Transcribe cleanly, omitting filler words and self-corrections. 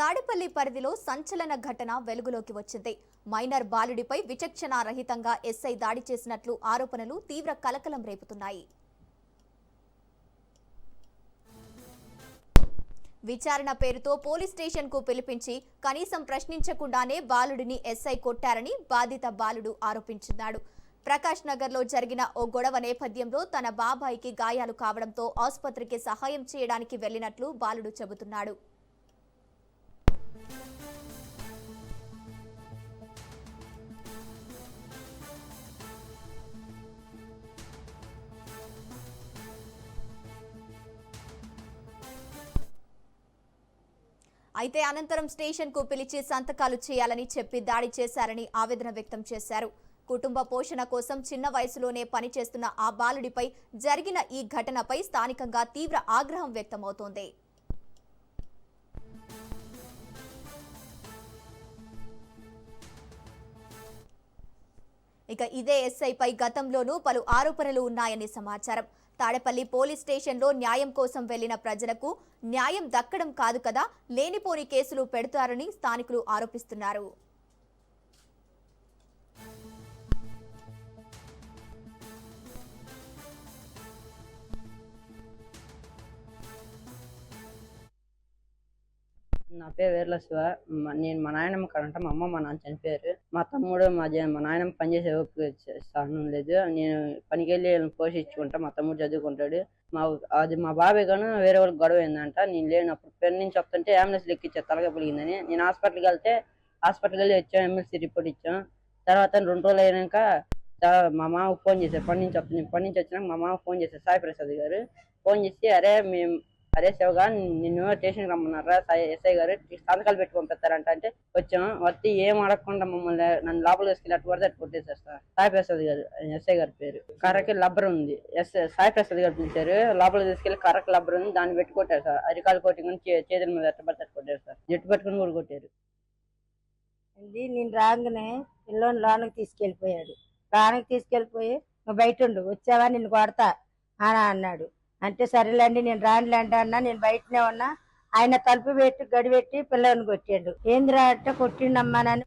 తాడేపల్లి పరిధిలో సంచలన ఘటన వెలుగులోకి వచ్చింది. మైనర్ బాలుడిపై విచక్షణారహితంగా ఎస్ఐ దాడి చేసినట్లు ఆరోపణలు తీవ్ర కలకలం రేపుతున్నాయి. విచారణ పేరుతో పోలీస్ స్టేషన్ కు పిలిపించి కనీసం ప్రశ్నించకుండానే బాలుడిని ఎస్ఐ కొట్టారని బాధిత బాలుడు ఆరోపించాడు. ప్రకాష్ నగర్ లో జరిగిన ఓ గొడవ నేపథ్యంలో తన బాబాయికి గాయాలు కావడంతో ఆసుపత్రికి సహాయం చేయడానికి వెళ్లినట్లు బాలుడు చెబుతున్నాడు. అయితే అనంతరం స్టేషన్ కు పిలిచి సంతకాలు చేయాలని చెప్పి దాడి చేశారని ఆవేదన వ్యక్తం చేశారు. కుటుంబ పోషణ కోసం చిన్న వయసులోనే పనిచేస్తున్న ఆ బాలుడిపై జరిగిన ఈ ఘటనపై స్థానికంగా తీవ్ర ఆగ్రహం వ్యక్తమవుతోంది. ఇక ఇదే ఎస్ఐపై గతంలోనూ పలు ఆరోపణలు ఉన్నాయని సమాచారం. తాడేపల్లి పోలీస్ స్టేషన్లో న్యాయం కోసం వెళ్లిన ప్రజలకు న్యాయం దక్కడం కాదు కదా, లేనిపోని కేసులు పెడతారని స్థానికులు ఆరోపిస్తున్నారు. నా పేరు వీర్ల శివ. నేను మా నాయనమ్మ కాడంట, మా అమ్మ మా నాన్న చనిపోయారు. మా తమ్ముడు మా నాయనమ్మ పనిచేసే స్థానం లేదు. నేను పనికి వెళ్ళి పోషించుకుంటా, మా తమ్ముడు చదువుకుంటాడు. మా బాబాయ్ గాను వేరే వాళ్ళకి గొడవ అయిందంట. నేను లేనప్పుడు పెన్ నుంచి వస్తుంటే అంబులెన్స్ ఎక్కించారు, తలగా పొలిగిందని. నేను హాస్పిటల్కి వెళ్ళి వచ్చాం, ఎమ్మెల్సీ రిపోర్ట్ ఇచ్చాం. తర్వాత 2 రోజులు అయినాక మా మామకు ఫోన్ చేశారు. పని నుంచి వచ్చినాక మా మామ ఫోన్ చేశారు, సాయి ప్రసాద్ గారు. ఫోన్ చేసి అరే శివగా, నిన్ను స్టేషన్కి రమ్మన్నారా ఎస్ఐ గారు, సంతకాలు పెట్టి పంపిస్తారంట అంటే వచ్చాం. వచ్చి ఏం అడగకుండా మమ్మల్ని నన్ను లోపల తీసుకెళ్ళి అటు వరకు అటు కొట్టేశారు సార్. సాయి ప్రసాద్ గారు ఎస్ఐ గారి పేరు. కర్రకి లబ్బర్ ఉంది, సాయి ప్రసాద్ గారు పిలిచారు. లోపల తీసుకెళ్లి కర్రకి లబ్బర్ ఉంది, దాన్ని పెట్టి కొట్టారు సార్. అరికాలు కొట్టి చేతుల మీద ఎట్టబడితే కొట్టారు సార్. జట్టు పట్టుకుని కూడా కొట్టారు. నేను రాగానే పిల్లోని లోనకి తీసుకెళ్ళిపోయాడు. లోనకి తీసుకెళ్ళిపోయి నువ్వు బయట ఉండు, వచ్చావా నిన్ను కొడతా అని అన్నాడు. అంటే సరేలేండి నేను రానులేండి అన్నా. నేను బయటనే ఉన్నా. ఆయన తలుపు పెట్టి గడిపెట్టి పిల్లని కొట్టాడు. ఏందిరా అంటే కొట్టిండమ్మా నన్ను.